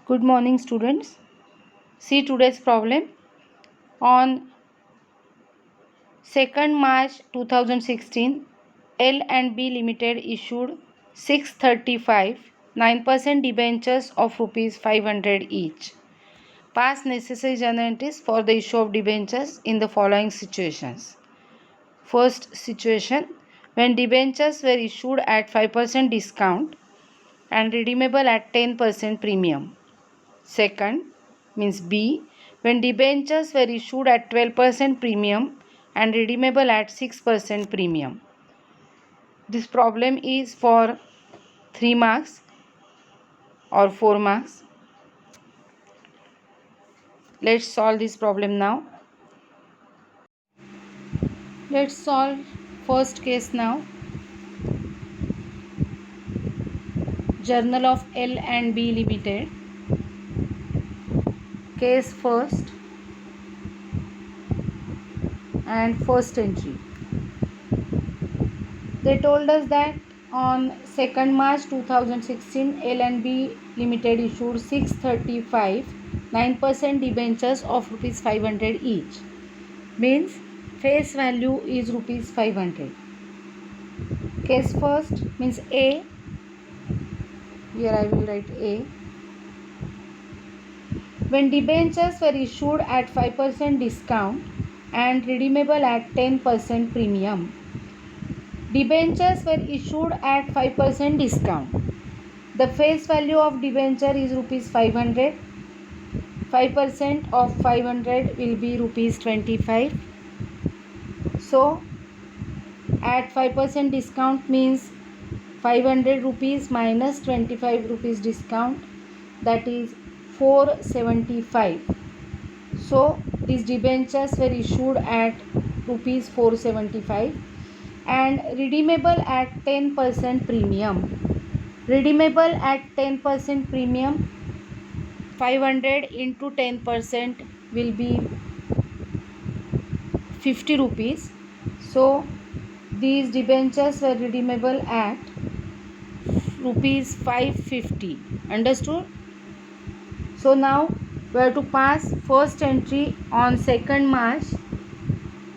Good morning, students. See today's problem. On 2nd March 2016, L and B Limited issued 635 9% debentures of rupees 500 each. Pass necessary journal entries for the issue of debentures in the following situations. First situation, when debentures were issued at 5% discount and redeemable at 10% premium. Second, means B, when debentures were issued at 12% premium and redeemable at 6% premium. This problem is for 3 marks or 4 marks. Let's solve this problem now. Let's solve first case now. Journal of L and B Limited. Case first and first entry. They told us that on 2nd March 2016, L and B Limited issued 635 9% debentures of rupees 500 each. Means face value is rupees 500. Case first means A. Here I will write A. When debentures were issued at 5% discount and redeemable at 10% premium. Debentures were issued at 5% discount. The face value of debenture is rupees 500. 5% of 500 will be rupees 25. So at 5% discount means 500 rupees minus 25 rupees discount, that is 475. So these debentures were issued at rupees 475 and redeemable at 10% premium. Redeemable at 10% premium, 500 into 10% will be 50 rupees. So these debentures were redeemable at rupees 550. Understood? So now we have to pass first entry on 2nd March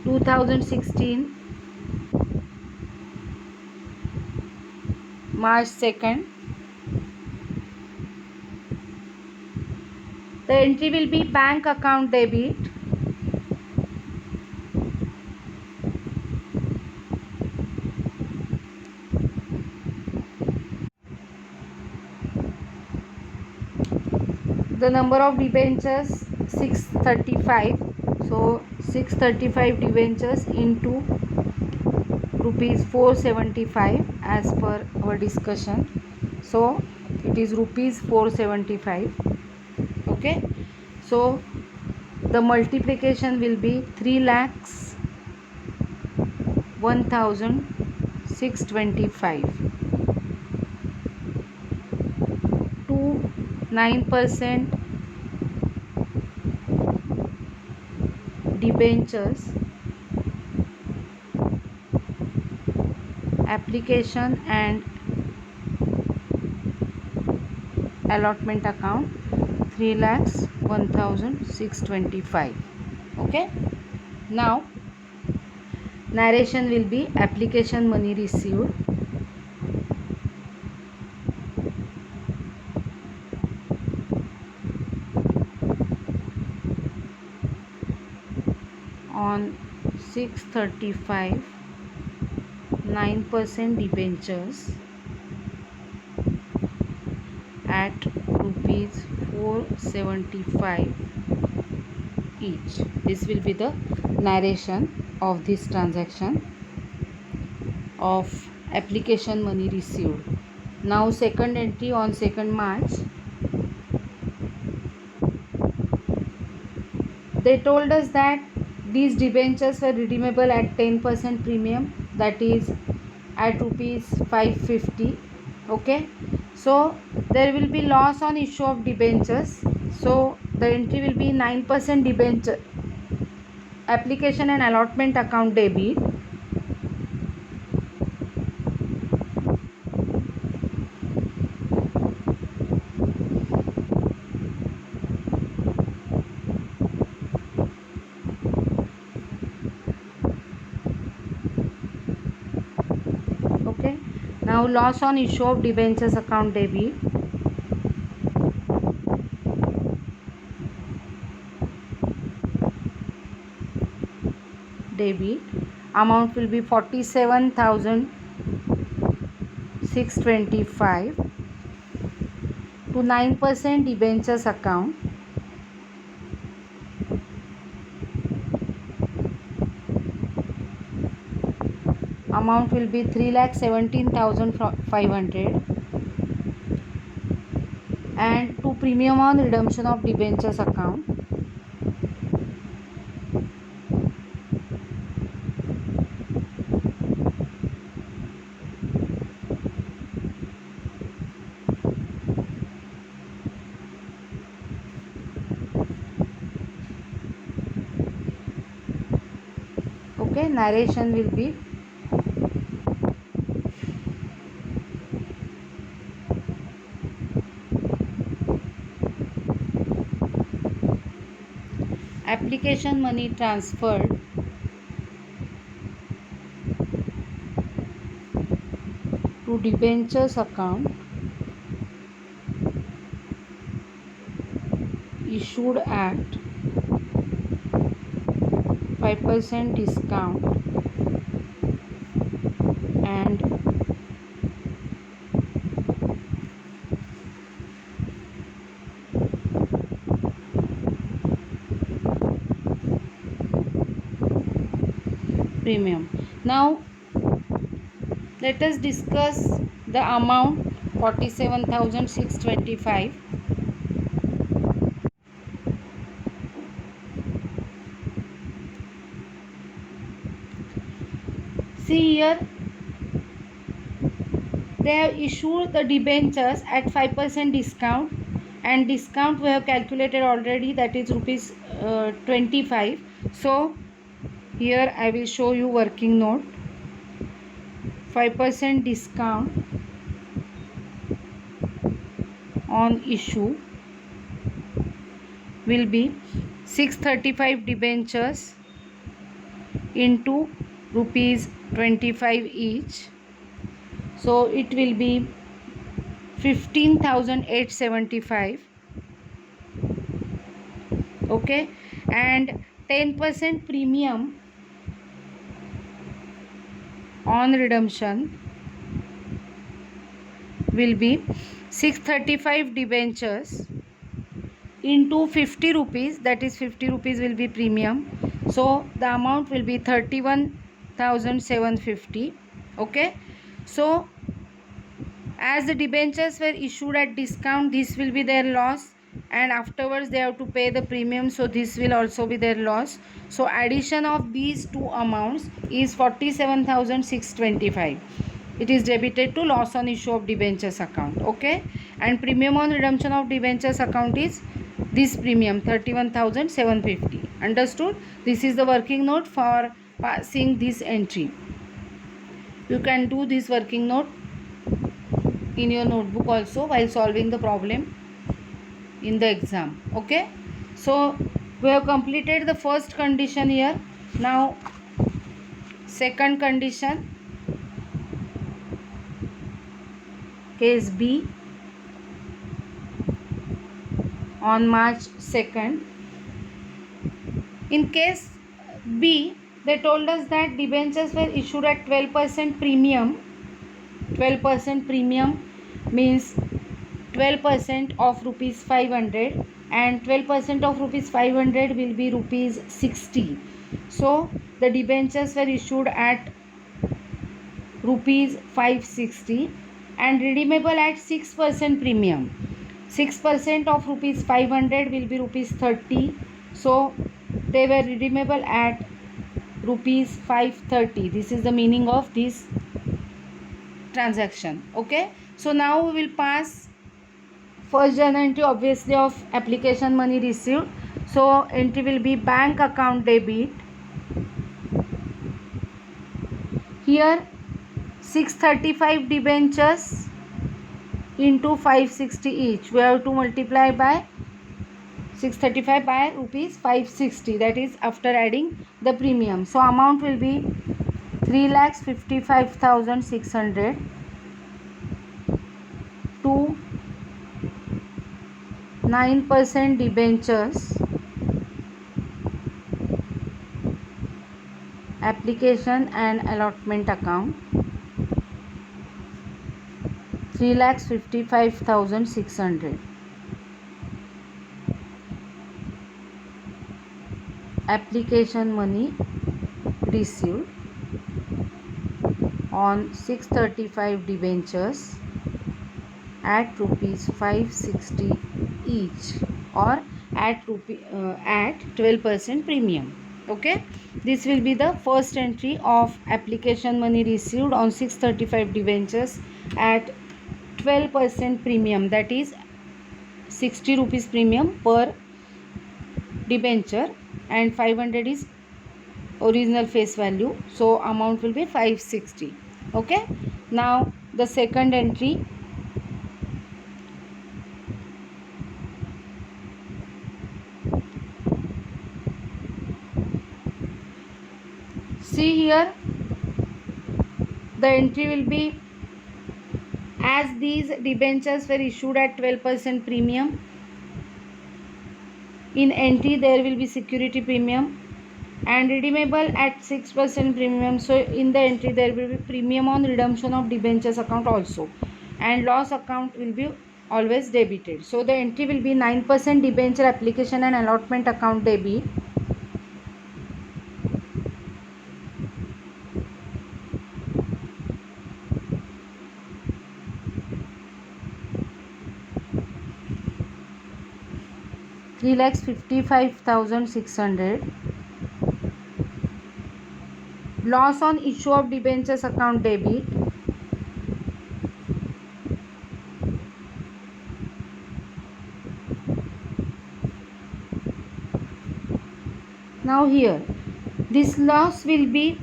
2016. March 2nd. The entry will be bank account debit. The number of debentures 635. So 635 debentures into rupees 475 as per our discussion. So it is rupees 475. Okay. So the multiplication will be 3,01,625 to 9% debentures application and allotment account 3,01,625. Okay. Now narration will be application money received. On 635 9% debentures at rupees 475 each. This will be the narration of this transaction of application money received. Now second entry on 2nd March. They told us that these debentures were redeemable at 10% premium, that is at rupees 550. Okay. So there will be loss on issue of debentures. So the entry will be 9% debenture application and allotment account debit. loss on issue of debentures account debit. Amount will be 47,625 to 9% debentures account. Amount will be 3,17,500 and to premium on redemption of debentures account. Okay, narration will be application money transferred to debentures account issued at 5% discount and premium. Now let us discuss the amount 47,625. See here, they have issued the debentures at 5% discount, and discount we have calculated already, that is rupees 25. So here I will show you working note. 5% discount on issue will be 635 debentures into rupees 25 each. So it will be 15,875. Okay, and 10% premium on redemption will be 635 debentures into 50 rupees, that is 50 rupees will be premium. So the amount will be 31,750. Okay, so as the debentures were issued at discount, this will be their loss, and afterwards they have to pay the premium, so this will also be their loss. So addition of these two amounts is 47,625. It is debited to loss on issue of debentures account. Okay, and premium on redemption of debentures account is this premium 31,750. Understood? This is the working note for passing this entry. You can do this working note in your notebook also while solving the problem in the exam. Okay, so we have completed the first condition here. Now second condition, case B. On March 2nd, in case B, they told us that debentures were issued at 12% premium. 12% premium means 12% of rupees 500, and 12% of rupees 500 will be rupees 60. So the debentures were issued at rupees 560 and redeemable at 6% premium. 6% of rupees 500 will be rupees 30. So they were redeemable at rupees 530. This is the meaning of this transaction. Okay, so now we will pass first journal entry obviously of application money received. So entry will be bank account debit. Here 635 debentures into 560 each. We have to multiply by 635 by rupees 560, that is after adding the premium. So amount will be 3,55,600 to 9% debentures application and allotment account 3,55,600. Application money received on 635 debentures at rupees 560 each, or at 12% premium. Okay, this will be the first entry of application money received on 635 debentures at 12% premium, that is 60 rupees premium per debenture, and 500 is original face value, so amount will be 560. Okay, now the second entry. See here, the entry will be, as these debentures were issued at 12% premium, in entry there will be security premium and redeemable at 6% premium. So in the entry there will be premium on redemption of debentures account also, and loss account will be always debited. So the entry will be 9% debenture application and allotment account debit, ₹3,55,600. Loss on issue of debentures account debit, now here this loss will be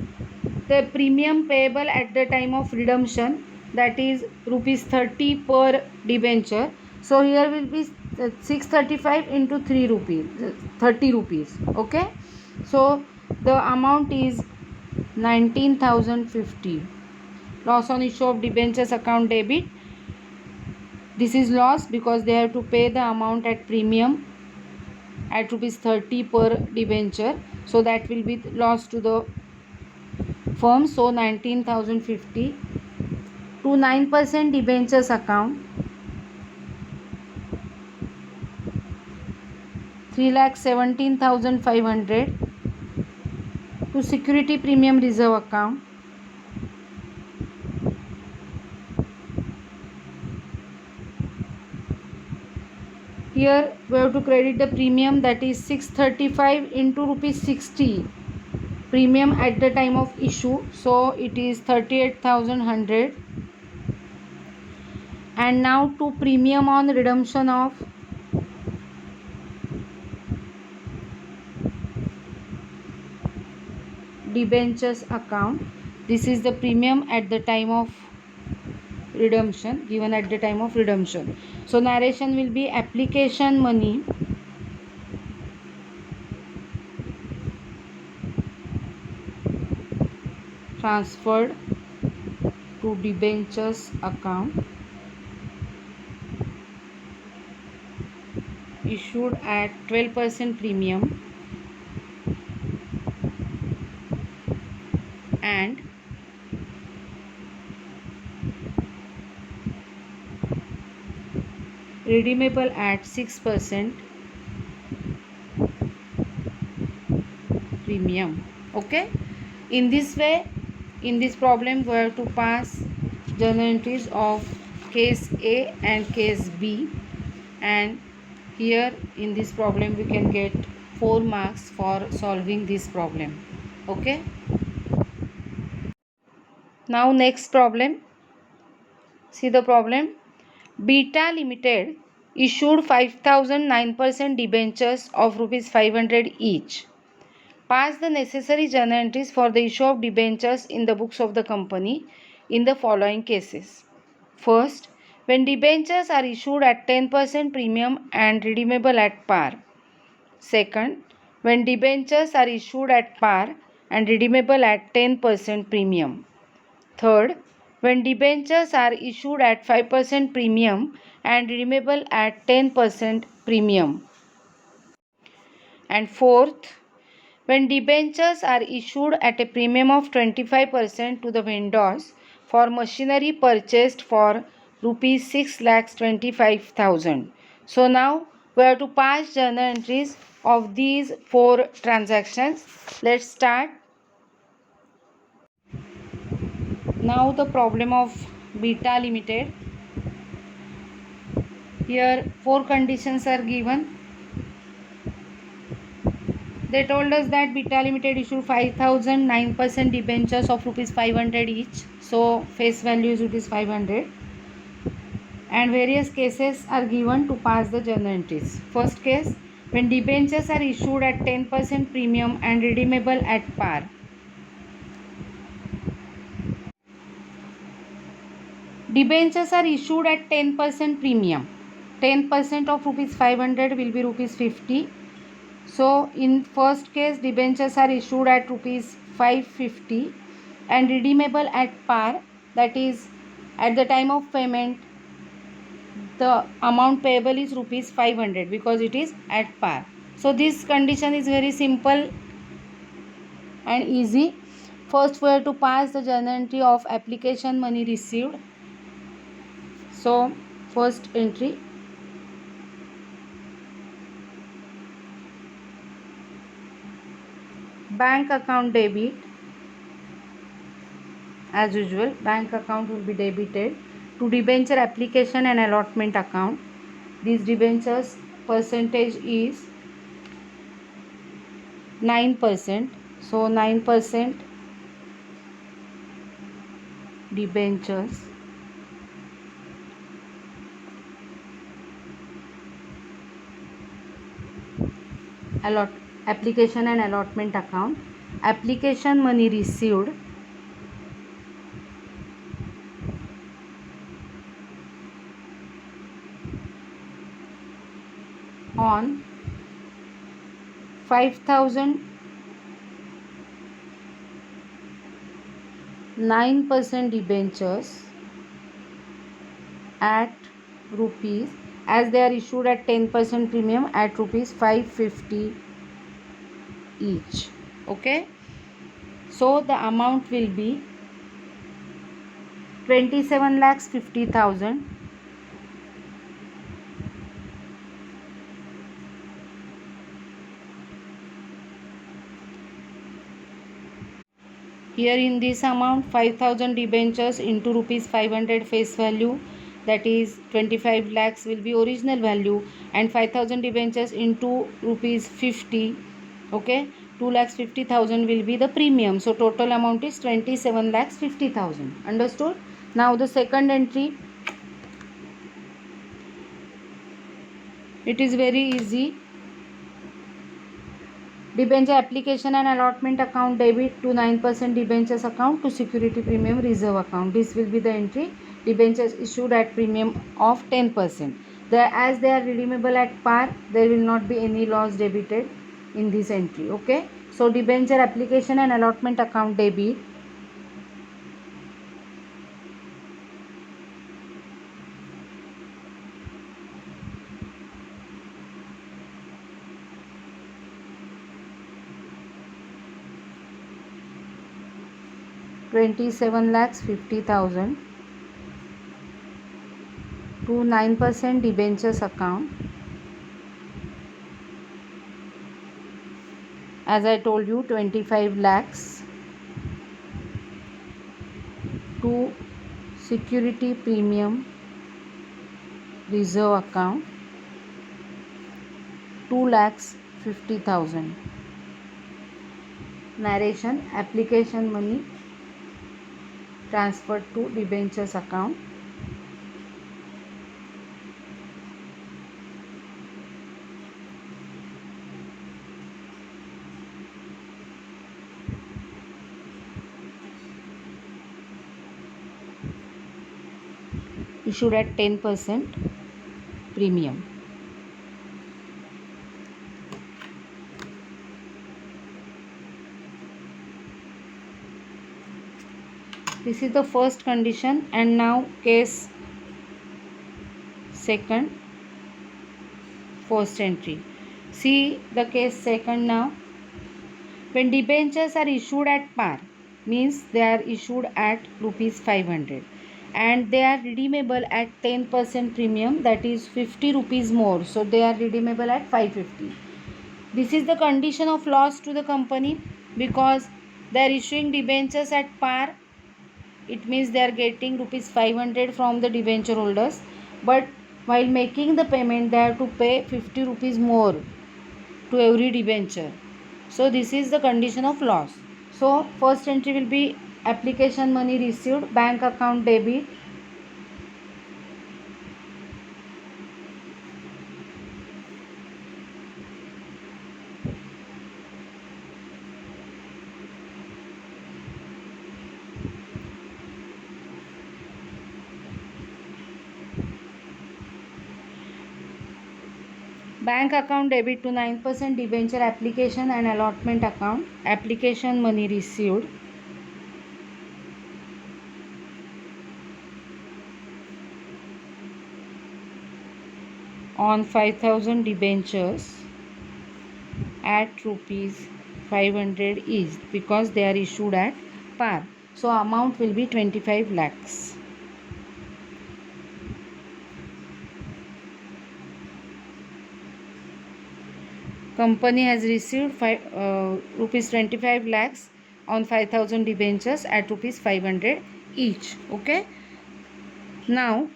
the premium payable at the time of redemption, that is rupees 30 per debenture. So here will be 635 into 3 rupees, 30 rupees. Okay, so the amount is 19,050. Loss on issue of debentures account debit, this is loss because they have to pay the amount at premium at rupees 30 per debenture, so that will be loss to the firm. So 19,050 to 9% debentures account 3,17,500 to security premium reserve account here we have to credit the premium, that is 635 into rupees 60 premium at the time of issue, so it is 38,100. And now to premium on redemption of debentures account, this is the premium at the time of redemption, given at the time of redemption. So narration will be application money transferred to debentures account issued at 12% premium and redeemable at 6% premium. Okay, in this way, in this problem we have to pass journal entries of case A and case B, and here in this problem we can get 4 marks for solving this problem. Okay, now next problem. See the problem. Beta Limited issued 5,009% debentures of rupees 500 each. Pass the necessary journal entries for the issue of debentures in the books of the company in the following cases. First, when debentures are issued at 10% premium and redeemable at par. Second, when debentures are issued at par and redeemable at 10% premium. Third, when debentures are issued at 5% premium and redeemable at 10% premium. And fourth, when debentures are issued at a premium of 25% to the vendors for machinery purchased for rupees 6,25,000. So now we have to pass journal entries of these four transactions. Let's start. Now the problem of Beta Limited. Here four conditions are given. They told us that Beta Limited issued 5,000 9% debentures of rupees 500 each. So face value is rupees 500. And various cases are given to pass the journal entries. First case, when debentures are issued at 10% premium and redeemable at par. Debentures are issued at 10% premium. 10% of rupees 500 will be rupees 50. So in first case, debentures are issued at rupees 550 and redeemable at par, that is at the time of payment the amount payable is rupees 500 because it is at par. So this condition is very simple and easy. First we have to pass the journal entry of application money received. So first entry, bank account debit. As usual, bank account will be debited to debenture application and allotment account. These debentures percentage is 9%. So 9% debentures application and allotment account. Application money received on 5,000 9% debentures at rupees, as they are issued at 10% premium, at rupees 550 each. Okay, so the amount will be 27,50,000 here. In this amount, 5,000 debentures into rupees 500 face value, that is 25 lakhs will be original value, and 5,000 debentures into rupees 50, okay, 2,50,000 will be the premium. So total amount is 27,50,000. Understood? Now the second entry, it is very easy. Debenture application and allotment account debit to 9% debentures account to security premium reserve account. This will be the entry. Debentures issued at premium of 10%. As they are redeemable at par, there will not be any loss debited in this entry. Okay. So debenture application and allotment account debit ₹27,50,000 to 9% debentures account. As I told you, 25 lakhs to security premium reserve account, 2,50,000. Narration: application money transferred to debentures account. Issued at 10% premium. This is the first condition. And now case second, first entry. See the case second now. When debentures are issued at par, means they are issued at rupees 500 and they are redeemable at 10% premium, that is 50 rupees more. So they are redeemable at 550. This is the condition of loss to the company because they are issuing debentures at par. It means they are getting rupees 500 from the debenture holders, but while making the payment they have to pay 50 rupees more to every debenture. So this is the condition of loss. So first entry will be application money received, bank account debit. Bank account debit to 9% debenture application and allotment account. Application money received. On 5,000 debentures at rupees 500 each because they are issued at par. So amount will be 25 lakhs. Company has received rupees 25 lakhs on 5,000 debentures at rupees 500 each. Okay. Now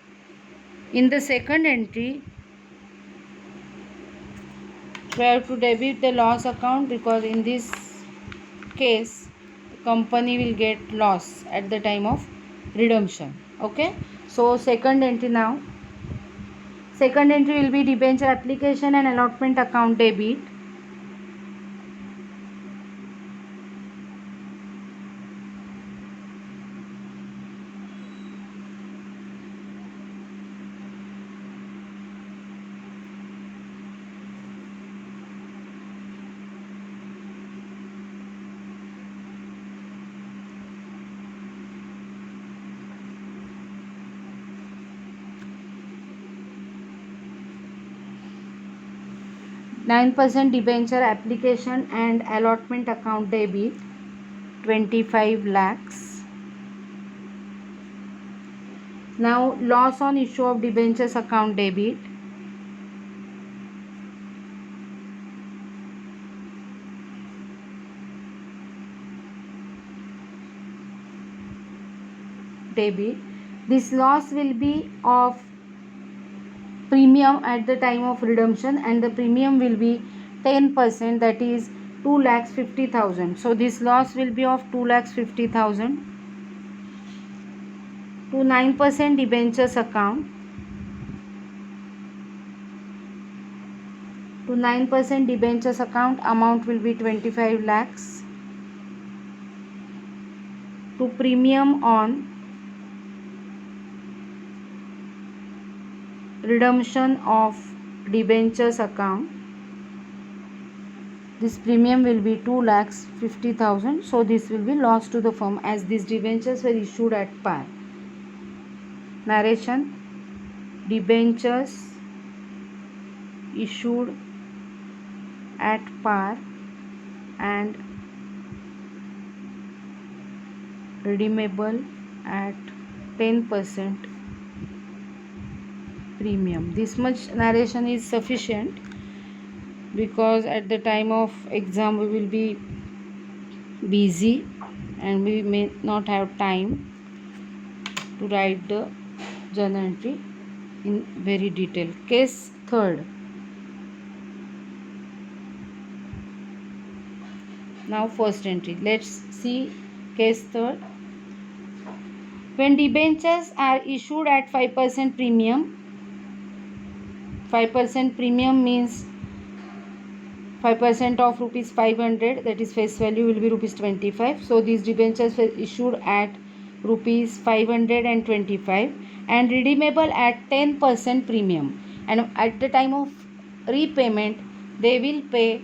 in the second entry we have to debit the loss account because in this case the company will get loss at the time of redemption. Okay. So second entry now. Second entry will be debenture application and allotment account debit. (9% debenture application and allotment account debit 25 lakhs. Now loss on issue of debentures account debit. This loss will be of premium at the time of redemption and the premium will be 10%, that is 2,50,000. So this loss will be of 2,50,000 to 9% debentures account. To 9% debentures account amount will be 25 lakhs. To premium on redemption of debentures account, this premium will be 2,50,000. So this will be loss to the firm as these debentures were issued at par. Narration: debentures issued at par and redeemable at 10% premium. This much narration is sufficient because at the time of exam we will be busy and we may not have time to write the journal entry in very detail. Case third. Now first entry. Let's see case third. When debentures are issued at 5% premium, 5% premium means 5% of rupees 500, that is face value will be rupees 25. So these debentures were issued at rupees 525 and redeemable at 10% premium, and at the time of repayment they will pay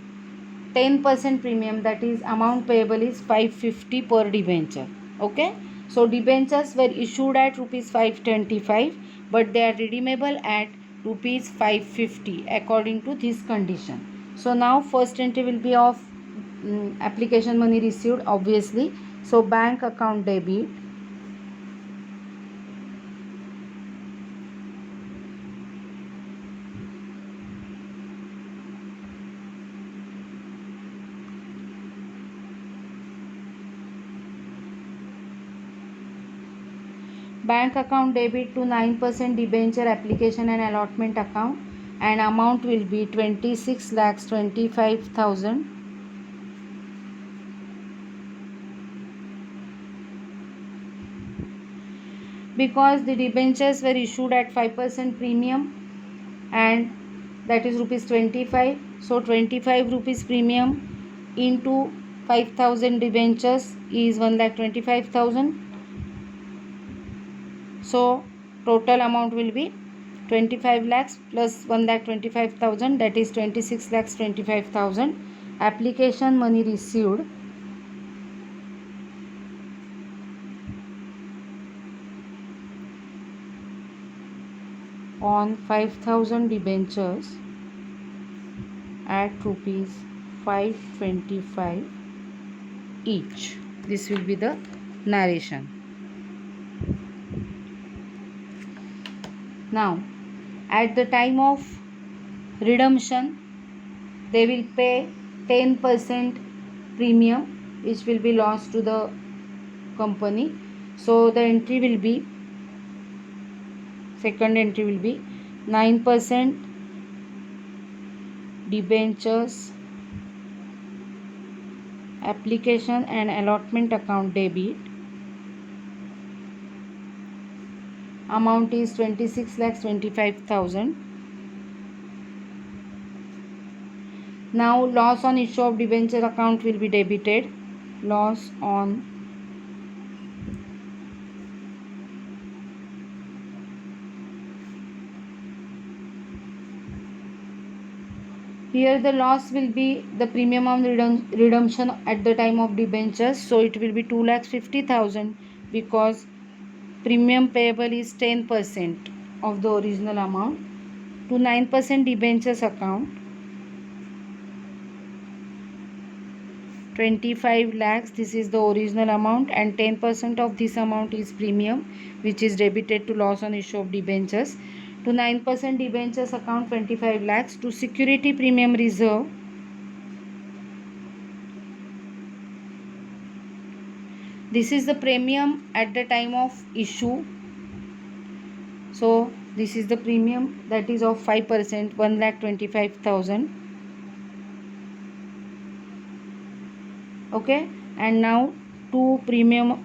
10% premium, that is amount payable is 550 per debenture. Okay. So debentures were issued at rupees 525, but they are redeemable at rupees 550 according to this condition. So now first entry will be of application money received, obviously. So bank account debit. Bank account debit to 9% debenture application and allotment account, and amount will be 26,25,000. Because the debentures were issued at 5% premium, and that is rupees 25. So 25 rupees premium into 5,000 debentures is 1,25,000. So total amount will be 25 lakhs plus 1,25,000, that is 26 lakhs 25,000. Application money received on 5,000 debentures at rupees 525 each. This will be the narration. Now, at the time of redemption, they will pay 10% premium, which will be lost to the company. So the entry will be, second entry will be 9% debentures application and allotment account debit. Amount is 26,25,000. Now loss on issue of debenture account will be debited. Loss on here the loss will be the premium on redemption at the time of debentures. So it will be 2,50,000 because premium payable is 10% of the original amount to 9% debentures account. 25 lakhs, this is the original amount, and 10% of this amount is premium, which is debited to loss on issue of debentures. To 9% debentures account 25 lakhs. To security premium reserve, this is the premium at the time of issue. So this is the premium that is of 5%, 1,25,000. Okay, and now to premium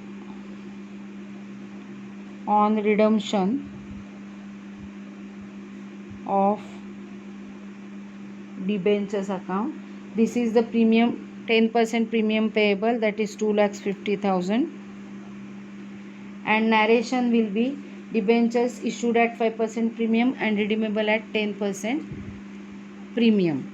on redemption of debentures account. This is the premium, 10% premium payable, that is 2,50,000. And narration will be debentures issued at 5% premium and redeemable at 10% premium.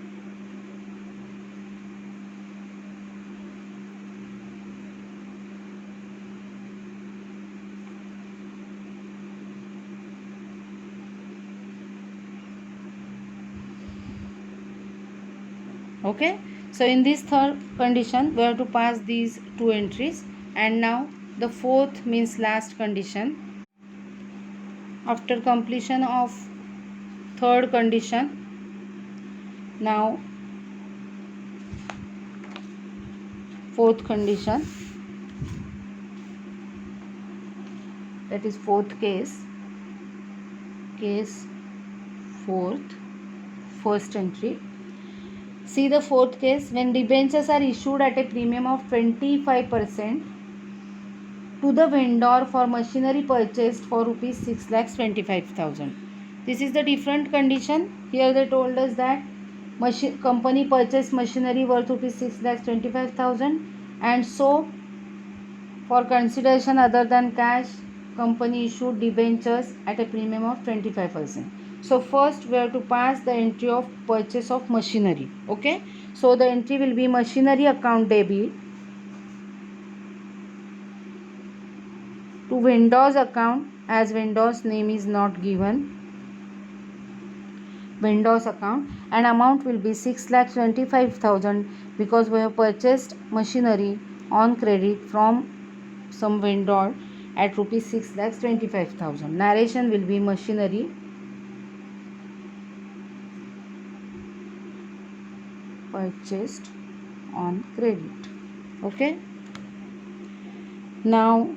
Okay, so in this third condition we have to pass these two entries. And now the fourth means last condition. After completion of third condition, now fourth condition, that is fourth case fourth, first entry. See the fourth case. When debentures are issued at a premium of 25% to the vendor for machinery purchased for rupees 6,25,000. This is the different condition. Here they told us that company purchased machinery worth rupees 6,25,000, and so for consideration other than cash, company issued debentures at a premium of 25%. So first we have to pass the entry of purchase of machinery. Okay, so the entry will be machinery account debit to vendor's account, as vendor's name is not given, vendor's account, and amount will be 6,25,000 because we have purchased machinery on credit from some vendor at rupees 6,25,000. Narration will be machinery purchased on credit. Okay. Now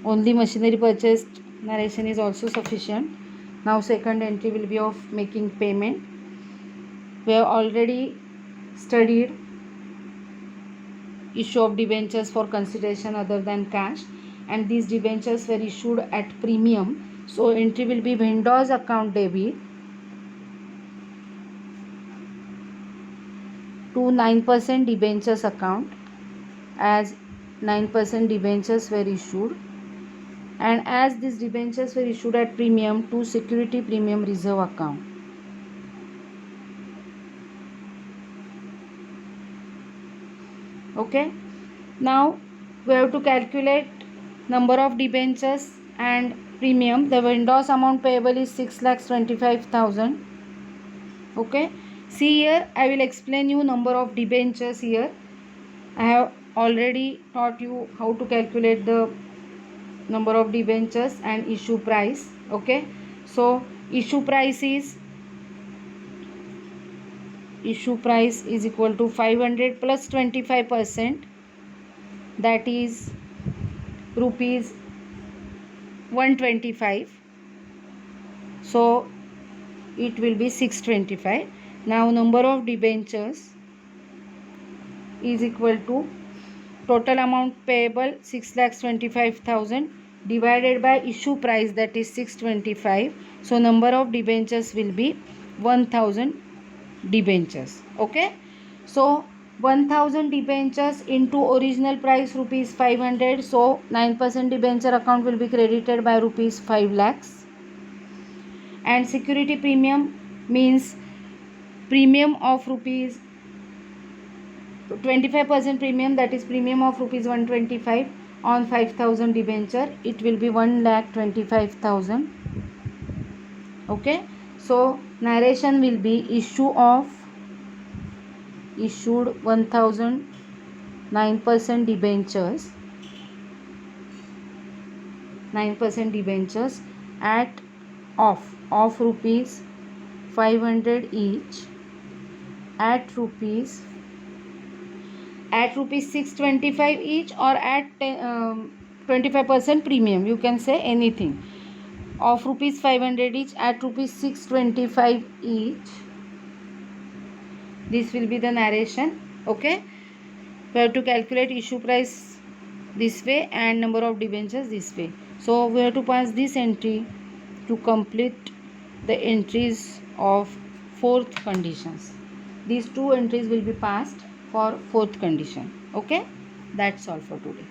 only machinery purchased narration is also sufficient. Now second entry will be of making payment. We have already studied issue of debentures for consideration other than cash, and these debentures were issued at premium. So entry will be vendor's account debit to 9% debentures account, as 9% debentures were issued, and as these debentures were issued at premium, to security premium reserve account. Okay. Now we have to calculate number of debentures and premium. The vendor's amount payable is 6,25,000. Okay. See here, I will explain you number of debentures here. I have already taught you how to calculate the number of debentures and issue price. Okay. So issue price is equal to 500 plus 25%, that is rupees 125. So it will be 625. Now number of debentures is equal to total amount payable 6,25,000 divided by issue price, that is 625. So number of debentures will be 1,000 debentures. Okay. So 1,000 debentures into original price rupees 500. So 9% debenture account will be credited by rupees 5 lakhs. And security premium means premium of rupees 25% premium, that is premium of rupees 125 on 5,000 debenture, it will be 1,25,000. Okay. So narration will be issued 1,000 9% debentures, at of rupees 500 each, at rupees 625 each, or at 25% premium, you can say anything, of rupees 500 each at rupees 625 each. This will be the narration. Okay. We have to calculate issue price this way and number of debentures this way. So we have to pass this entry to complete the entries of fourth conditions. These two entries will be passed for fourth condition. Okay. That's all for today.